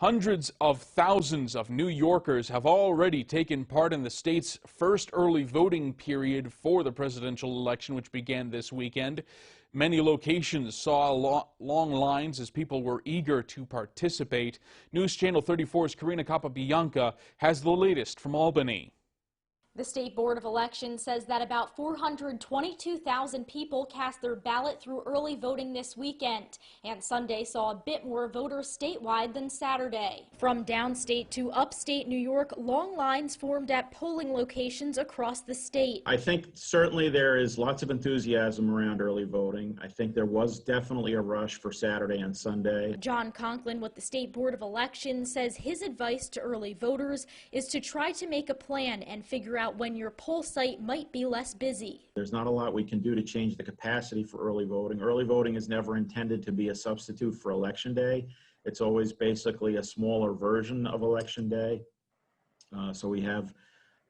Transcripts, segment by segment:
Hundreds of thousands of New Yorkers have already taken part in the state's first early voting period for the presidential election, which began this weekend. Many locations saw long lines as people were eager to participate. News Channel 34's Karina Capabianca has the latest from Albany. The State Board of Elections says that about 422,000 people cast their ballot through early voting this weekend, and Sunday saw a bit more voters statewide than Saturday. From downstate to upstate New York, long lines formed at polling locations across the state. I think certainly there is lots of enthusiasm around early voting. I think there was definitely a rush for Saturday and Sunday. John Conklin with the State Board of Elections says his advice to early voters is to try to make a plan and figure out when your poll site might be less busy. There's not a lot we can do to change the capacity for early voting. Early voting is never intended to be a substitute for Election Day. It's always basically a smaller version of Election Day. So we have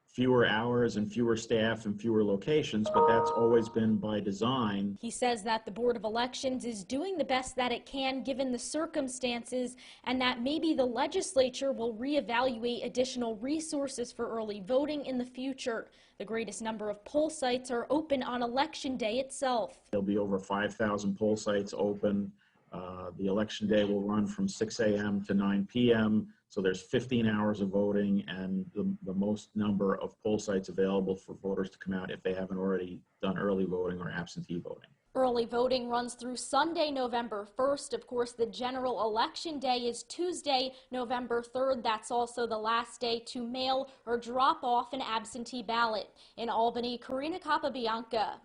fewer hours and fewer staff and fewer locations, but that's always been by design. He says that the Board of Elections is doing the best that it can given the circumstances, and that maybe the legislature will reevaluate additional resources for early voting in the future. The greatest number of poll sites are open on Election Day itself. There'll be over 5,000 poll sites open. The Election Day will run from 6 a.m. to 9 p.m. So there's 15 hours of voting and the most number of poll sites available for voters to come out if they haven't already done early voting or absentee voting. Early voting runs through Sunday, November 1st. Of course, the general election day is Tuesday, November 3rd. That's also the last day to mail or drop off an absentee ballot. In Albany, Karina Capabianca.